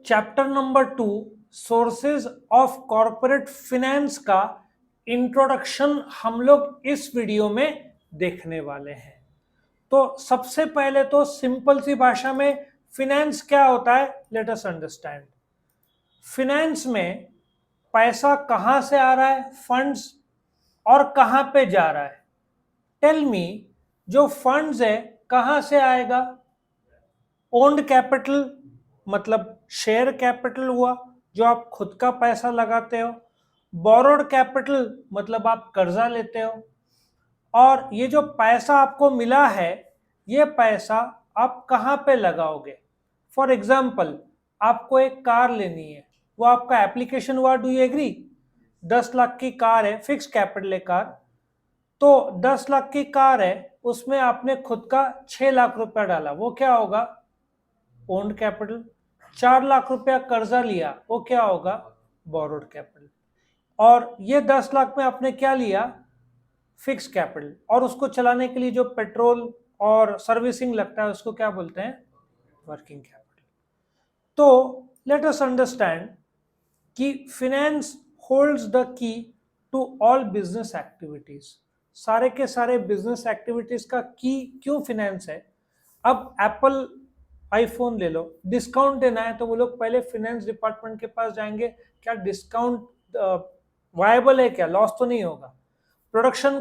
Chapter number 2 sources of corporate finance का introduction हम लोग इस वीडियो में देखने वाले हैं। तो सबसे पहले तो सिंपल सी भाषा में फिनेंस क्या होता है, लेट अस अंडरस्टैंड। फिनेंस में पैसा कहां से आ रहा है, फंड्स, और कहां पे जा रहा है। टेल मी, जो फंड्स है कहां से आएगा? ओन्ड कैपिटल मतलब शेयर कैपिटल हुआ, जो आप खुद का पैसा लगाते हो। बोरोड कैपिटल मतलब आप कर्जा लेते हो। और ये जो पैसा आपको मिला है, ये पैसा आप कहाँ पे लगाओगे? फॉर एग्जाम्पल, आपको एक कार लेनी है, वो आपका एप्लीकेशन हुआ, डू यू एग्री? 10 लाख की कार है, फिक्स कैपिटल है कार। तो 10 लाख की कार है, उसमें आपने खुद का 6 लाख रुपया डाला, वो क्या होगा? Owned capital. 4 लाख रुपया कर्जा लिया, वो क्या होगा? Borrowed capital. और ये 10 लाख में आपने क्या लिया? Fix capital. और उसको चलाने के लिए जो पेट्रोल और सर्विसिंग लगता है, उसको क्या बोलते हैं? Working capital. तो लेट अस अंडरस्टैंड कि finance holds the key to all business activities. सारे के सारे बिजनेस एक्टिविटीज का की क्यों फिनेंस है? अब एप्पल आईफोन ले लो, डिस्काउंट देना है तो वो लोग पहले फिनेंस डिपार्टमेंट के पास जाएंगे, क्या डिस्काउंट वायबल है, क्या लॉस तो नहीं होगा। प्रोडक्शन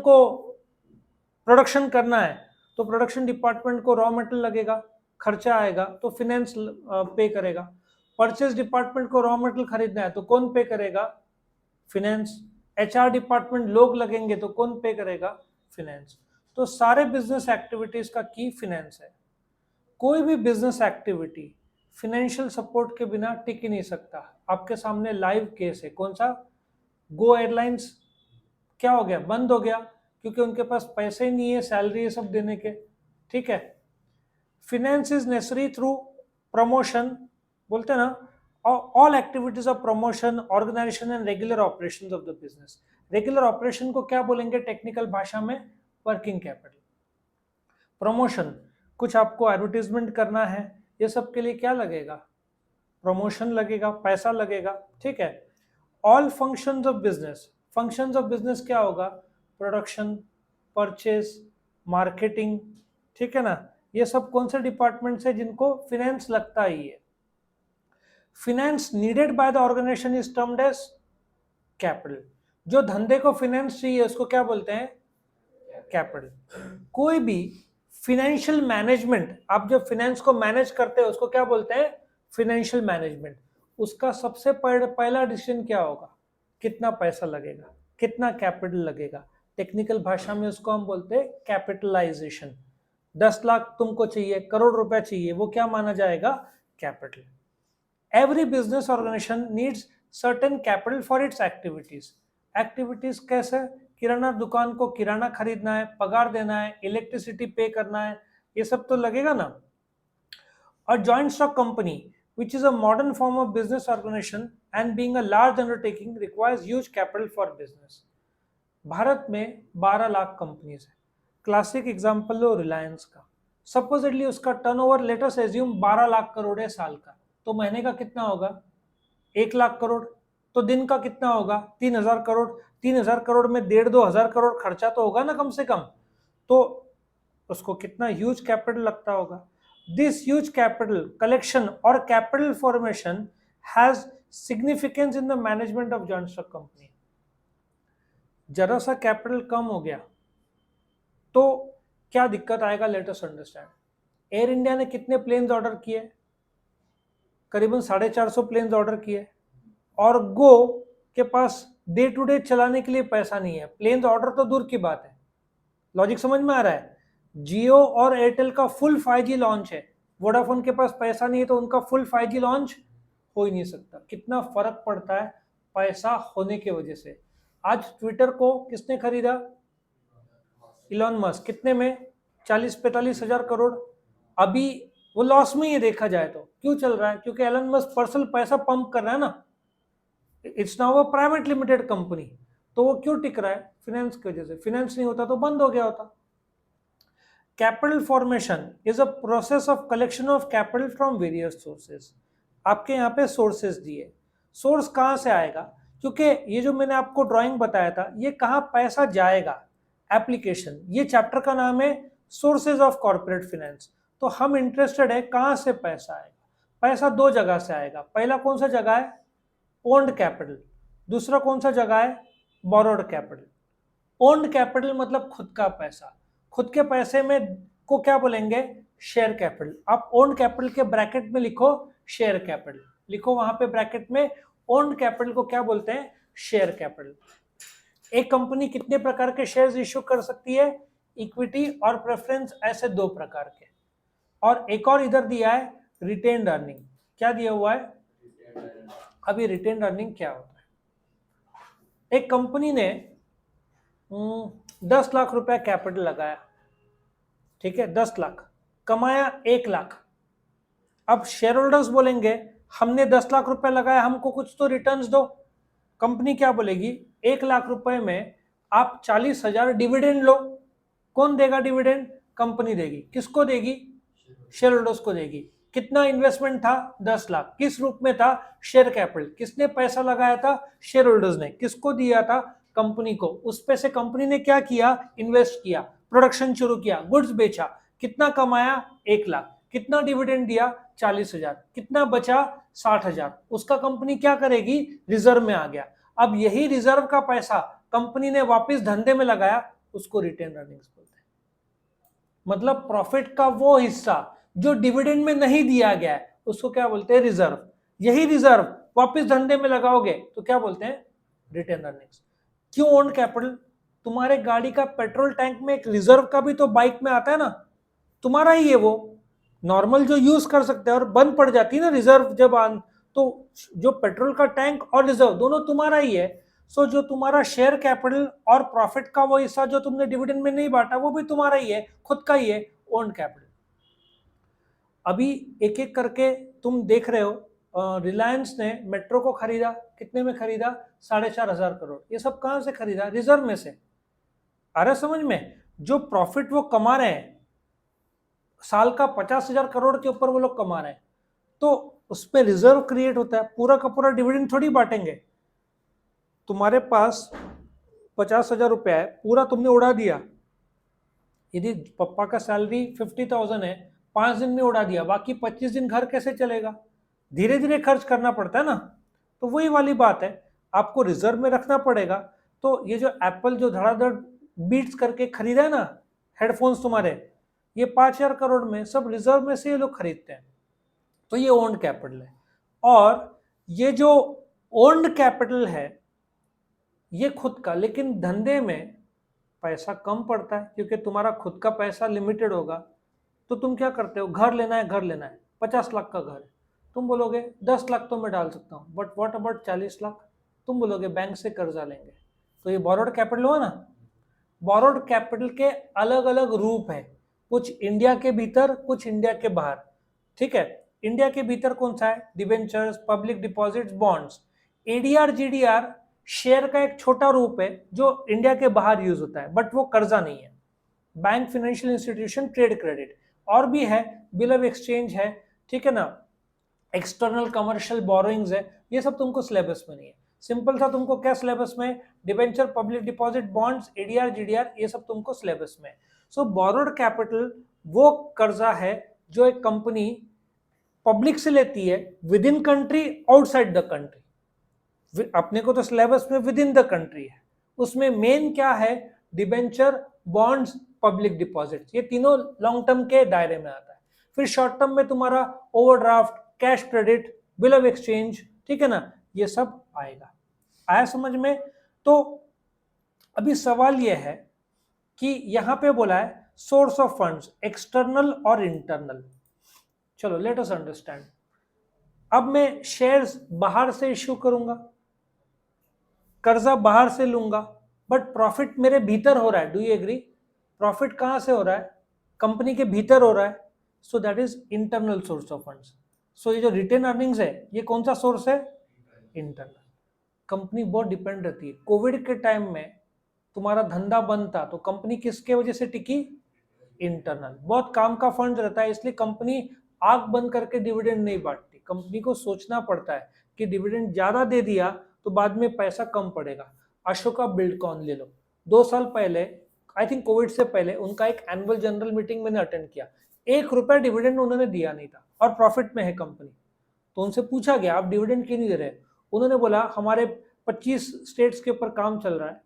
करना है तो प्रोडक्शन डिपार्टमेंट को रॉ मटेरियल लगेगा, खर्चा आएगा तो फिनेंस पे करेगा। परचेज डिपार्टमेंट को रॉ मटेरियल खरीदना है तो कौन पे करेगा? फिनेंस। एचआर डिपार्टमेंट लोग लगेंगे तो कौन पे करेगा? फिनेंस। तो सारे बिजनेस एक्टिविटीज का की फिनेंस है। कोई भी बिजनेस एक्टिविटी फिनेंशियल सपोर्ट के बिना टिक ही नहीं सकता। आपके सामने लाइव केस है, कौन सा? गो एयरलाइंस क्या हो गया? बंद हो गया, क्योंकि उनके पास पैसे ही नहीं है सैलरी ये सब देने के। ठीक है। Finance is necessary through promotion, बोलते हैं ना, all activities of promotion, organisation and regular operations of the business. Regular operation को क्या बोलेंगे टेक्निकल भाषा में? Working capital. प्रमोशन, कुछ आपको एडवर्टीजमेंट करना है, ये सब के लिए क्या लगेगा? प्रमोशन लगेगा, पैसा लगेगा। ठीक है। All functions of business, functions of business क्या होगा? Production, purchase, marketing. ठीक है ना? ये सब कौन से डिपार्टमेंट है जिनको फिनेंस लगता ही है? Finance needed by the organisation is termed as capital. जो धंधे को फिनेंस चाहिए उसको क्या बोलते हैं? कैपिटल। कोई भी फिनेंशियल मैनेजमेंट, आप जब फिनेंस को मैनेज करते हो उसको क्या बोलते हैं? Financial management. उसका सबसे पहला डिसीजन क्या होगा? कितना पैसा लगेगा, कितना कैपिटल लगेगा। टेक्निकल भाषा में उसको हम बोलते हैं कैपिटलाइजेशन। 10 लाख तुमको चाहिए, करोड़ रुपया चाहिए, वो क्या माना जाएगा? Capital. Every business organisation needs certain capital for its activities. Activities कैसे? किराना दुकान को किराना खरीदना है, पगार देना है, इलेक्ट्रिसिटी पे करना है, ये सब तो लगेगा ना। A joint stock company, which is a modern form of business organization and being a large undertaking, requires huge capital for business. Bharat में 12 लाख कंपनीज है। क्लासिक एग्जांपल लो रिलायंस का। सपोजिटली उसका turnover let us assume 12 lakh crore है साल का, तो महीने का कितना होगा? 1 लाख करोड़। तो दिन का कितना होगा? 3,000 करोड़। 3,000 करोड़ में 1,500-2,000 करोड़ खर्चा तो होगा ना कम से कम। तो उसको कितना ह्यूज कैपिटल लगता होगा? दिस ह्यूज कैपिटल कलेक्शन और capital formation has significance in the management of joint stock company. जरा सा कैपिटल कम हो गया तो क्या दिक्कत आएगा? Late us understand. Air India ने कितने प्लेन्स ऑर्डर किए? करीबन 450 प्लेन्स ऑर्डर किए। और गो के पास डे टू डे चलाने के लिए पैसा नहीं है, प्लेन्स ऑर्डर तो दूर की बात है। लॉजिक समझ में आ रहा है? जियो और एयरटेल का फुल 5G लॉन्च है, वोडाफोन के पास पैसा नहीं है तो उनका फुल 5G लॉन्च हो ही नहीं सकता। कितना फर्क पड़ता है पैसा होने की वजह से। आज ट्विटर को किसने खरीदा? Elon Musk. कितने में? 40-45 हजार करोड़। अभी वो लॉस में ही देखा जाए तो। क्यों चल रहा है? क्योंकि एलन मस्क पर्सनल पैसा पंप कर रहा है ना। It's now a private limited company. तो वो क्यों टिक रहा है? फिनेंस की वजह से। फिनेंस नहीं होता तो बंद हो गया होता। Capital formation is a process of collection of capital from various sources. आपके यहाँ पे सोर्सेज दिए। सोर्स कहाँ से आएगा, क्योंकि ये जो मैंने आपको ड्राइंग बताया था ये कहाँ पैसा जाएगा, एप्लीकेशन। ये चैप्टर का नाम है सोर्सेज ऑफ कॉर्पोरेट फाइनेंस। तो हम इंटरेस्टेड है कहाँ से पैसा आएगा। पैसा दो जगह से आएगा। पहला कौन सा जगह है, ओन्ड कैपिटल। दूसरा कौन सा जगह है, बोरोड कैपिटल। ओन्ड कैपिटल मतलब खुद का पैसा। खुद के पैसे में को क्या बोलेंगे, शेयर कैपिटल। आप ओन्ड कैपिटल के ब्रैकेट में लिखो शेयर कैपिटल, लिखो वहां पे ब्रैकेट में। ओन्ड कैपिटल को क्या बोलते हैं, शेयर कैपिटल। एक कंपनी कितने प्रकार के शेयर्स इश्यू कर सकती है, इक्विटी और प्रेफरेंस, ऐसे दो प्रकार के। और एक और इधर दिया है रिटेन्ड अर्निंग। क्या दिया हुआ है, अभी रिटेन्ड अर्निंग क्या होता है। एक कंपनी ने 10 लाख रुपया कैपिटल लगाया, ठीक है, 10 लाख, कमाया 1 लाख। अब शेयर होल्डर्स बोलेंगे हमने 10 लाख रुपए लगाया, हमको कुछ तो रिटर्न्स दो। कंपनी क्या बोलेगी, 1 लाख रुपए में आप 40,000 डिविडेंड लो। कौन देगा डिविडेंड, कंपनी देगी। किसको देगी, शेयर होल्डर्स को देगी। कितना इन्वेस्टमेंट था, 10 लाख। किस रूप में था, शेयर कैपिटल। किसने पैसा लगाया था, शेयर होल्डर्स ने। किसको दिया था, कंपनी को। उस पे से कंपनी ने क्या किया, इन्वेस्ट किया, प्रोडक्शन शुरू किया, गुड्स बेचा। कितना कमाया, 1 लाख। कितना डिविडेंड दिया, 40,000। कितना बचा, 60,000। उसका कंपनी क्या करेगी, रिजर्व में आ गया। अब यही रिजर्व का पैसा कंपनी ने वापस धंधे में लगाया, उसको रिटेन अर्निंग्स बोलते हैं। मतलब प्रॉफिट का वो हिस्सा जो डिविडेंड में नहीं दिया गया है, उसको क्या बोलते हैं, रिजर्व। यही रिजर्व वापस धंधे में लगाओगे तो क्या बोलते हैं, रिटेन अर्निंग्स। क्यों ओन कैपिटल, तुम्हारे गाड़ी का पेट्रोल टैंक में एक रिजर्व का भी तो बाइक में आता है ना, तुम्हारा ही है वो। नॉर्मल जो यूज कर सकते हैं और बंद पड़ जाती है ना रिजर्व जब आन, तो जो पेट्रोल का टैंक और रिजर्व दोनों तुम्हारा ही है। सो जो तुम्हारा शेयर कैपिटल और प्रॉफिट का वो हिस्सा जो तुमने डिविडेंड में नहीं बांटा, वो भी तुम्हारा ही है, खुद का ही है, ओन कैपिटल। अभी एक एक करके तुम देख रहे हो, रिलायंस ने मेट्रो को खरीदा, कितने में खरीदा, 4,500 करोड़। ये सब कहां से खरीदा, रिजर्व में से। आ रहा समझ में, जो प्रॉफिट वो कमा रहे हैं, साल का 50,000 करोड़ के ऊपर वो लोग कमा रहे हैं, तो उस पर रिजर्व क्रिएट होता है। पूरा का पूरा डिविडेंड थोड़ी बांटेंगे। तुम्हारे पास 50,000 रुपया है, पूरा तुमने उड़ा दिया। यदि पापा का सैलरी 50,000 है, 5 दिन में उड़ा दिया, बाकी 25 दिन घर कैसे चलेगा, धीरे धीरे खर्च करना पड़ता है ना। तो वही वाली बात है, आपको रिजर्व में रखना पड़ेगा। तो ये जो एप्पल जो धड़ाधड़ बीट्स करके खरीदा है ना, हेडफोन्स तुम्हारे, ये 5,000 करोड़ में सब रिजर्व में से ये लोग खरीदते हैं। तो ये ओन्ड कैपिटल है। और ये जो ओन्ड कैपिटल है ये खुद का, लेकिन धंधे में पैसा कम पड़ता है क्योंकि तुम्हारा खुद का पैसा लिमिटेड होगा। तो तुम क्या करते हो, घर लेना है, घर लेना है, 50 लाख का घर है, तुम बोलोगे 10 लाख तो मैं डाल सकता हूँ, बट व्हाट अबाउट 40 लाख, तुम बोलोगे बैंक से कर्जा लेंगे। तो ये बोरोड कैपिटल हुआ ना। बोरोड कैपिटल के अलग अलग रूप है, कुछ इंडिया के भीतर, कुछ इंडिया के बाहर। ठीक है, इंडिया के भीतर कौन सा है, debentures, public deposits, bonds. ADR GDR share का एक छोटा रूप है जो इंडिया के बाहर यूज होता है, बट वो कर्जा नहीं है। Bank, financial institution, trade credit, और भी है, बिल ऑफ एक्सचेंज है, ठीक है ना, एक्सटर्नल कमर्शियल बोरोइंग्स है। ये सब तुमको सिलेबस में नहीं है। सिंपल था, तुमको क्या सिलेबस में, debenture, public deposit, bonds, ADR GDR, ये सब तुमको सिलेबस में। सो बोरोड कैपिटल वो कर्जा है जो एक कंपनी पब्लिक से लेती है, with in country, outside the country. अपने को तो सिलेबस में विद इन द कंट्री है, उसमें मेन क्या है, डिबेंचर, बॉन्ड्स, पब्लिक डिपॉजिट, ये तीनों लॉन्ग टर्म के दायरे में आता है। फिर शॉर्ट टर्म में तुम्हारा overdraft, cash credit, bill of exchange, ठीक है ना, ये सब आएगा। आया समझ में। तो अभी सवाल यह है कि यहां पे बोला है सोर्स ऑफ फंड्स, एक्सटर्नल और इंटरनल। चलो लेट अस अंडरस्टैंड। अब मैं शेयर्स बाहर से इश्यू करूंगा, कर्जा बाहर से लूंगा, बट प्रॉफिट मेरे भीतर हो रहा है। डू यू एग्री, प्रॉफिट कहां से हो रहा है, कंपनी के भीतर हो रहा है। So that is internal source of funds. So ये जो रिटेन अर्निंग्स है, ये कौन सा सोर्स है, इंटरनल। कंपनी बहुत डिपेंड रहती है। कोविड के टाइम में तुम्हारा धंधा बंद था, तो कंपनी किसके वजह से टिकी, इंटरनल। बहुत काम का फंड रहता है, इसलिए कंपनी आंख बंद करके डिविडेंड नहीं बांटती। कंपनी को सोचना पड़ता है कि डिविडेंड ज्यादा दे दिया तो बाद में पैसा कम पड़ेगा। अशोका बिल्डकॉन ले लो, 2 साल पहले, आई थिंक कोविड से पहले, उनका एक एनुअल जनरल मीटिंग मैंने अटेंड किया, 1 रुपया डिविडेंड उन्होंने दिया नहीं था और प्रॉफिट में है कंपनी। तो उनसे पूछा गया आप डिविडेंड क्यों नहीं दे रहे? उन्होंने बोला हमारे 25 स्टेट्स के ऊपर काम चल रहा है,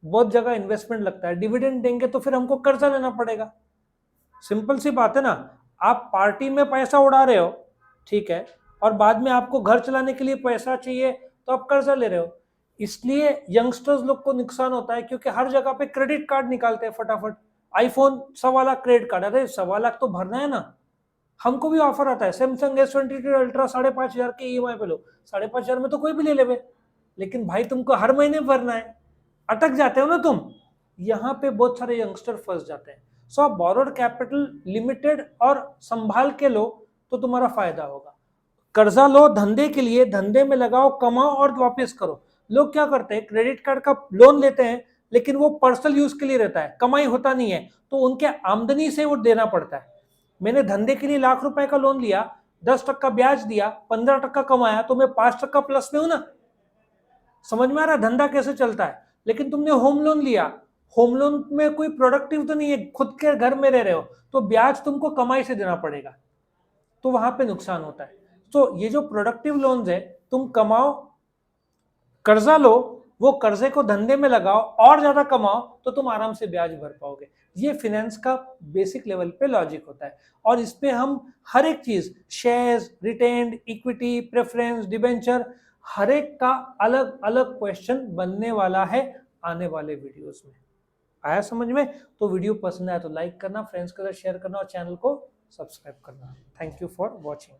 बहुत जगह इन्वेस्टमेंट लगता है, डिविडेंड देंगे तो फिर हमको कर्जा लेना पड़ेगा। सिंपल सी बात है ना, आप पार्टी में पैसा उड़ा रहे हो, ठीक है, और बाद में आपको घर चलाने के लिए पैसा चाहिए तो आप कर्जा ले रहे हो। इसलिए यंगस्टर्स लोग को नुकसान होता है, क्योंकि हर जगह पे क्रेडिट कार्ड निकालते हैं फटाफट। आईफोन 1.25 लाख क्रेडिट कार्ड, अरे 1.25 लाख तो भरना है ना। हमको भी ऑफर आता है सैमसंग S22 अल्ट्रा 5,500 के EMI पे लो, 5,500 में तो कोई भी ले लेवे, लेकिन भाई तुमको हर महीने भरना है, अटक जाते हो ना तुम। यहाँ पे बहुत सारे यंगस्टर फंस जाते हैं। सो आप बोरोड कैपिटल लिमिटेड और संभाल के लो तो तुम्हारा फायदा होगा। कर्जा लो धंधे के लिए, धंधे में लगाओ, कमाओ और वापस करो। लोग क्या करते हैं, क्रेडिट कार्ड का लोन लेते हैं लेकिन वो पर्सनल यूज के लिए रहता है, कमाई होता नहीं है, तो उनके आमदनी से वो देना पड़ता है। मैंने धंधे के लिए ₹1,00,000 का लोन लिया, 10% ब्याज दिया, 15% कमाया, तो मैं 5% प्लस में हूं ना। समझ में आ रहा धंधा कैसे चलता है? लेकिन तुमने होम लोन लिया, होम लोन में कोई प्रोडक्टिव तो नहीं है, खुद के घर में रह रहे हो, तो ब्याज तुमको कमाई से देना पड़ेगा, तो वहां पे नुकसान होता है। तो ये जो प्रोडक्टिव लोन्स है, तुम कमाओ, कर्जा लो, वो कर्जे को धंधे में लगाओ और ज्यादा कमाओ तो तुम आराम से ब्याज भर पाओगे। ये फाइनेंस का बेसिक लेवल पे लॉजिक होता है, और इस पे हम हर एक चीज, shares, retained, equity, preference, debenture, हर एक का अलग अलग क्वेश्चन बनने वाला है आने वाले वीडियोस में। आया समझ में? तो वीडियो पसंद आया तो लाइक करना, फ्रेंड्स के साथ शेयर करना और चैनल को सब्सक्राइब करना। Thank you for watching.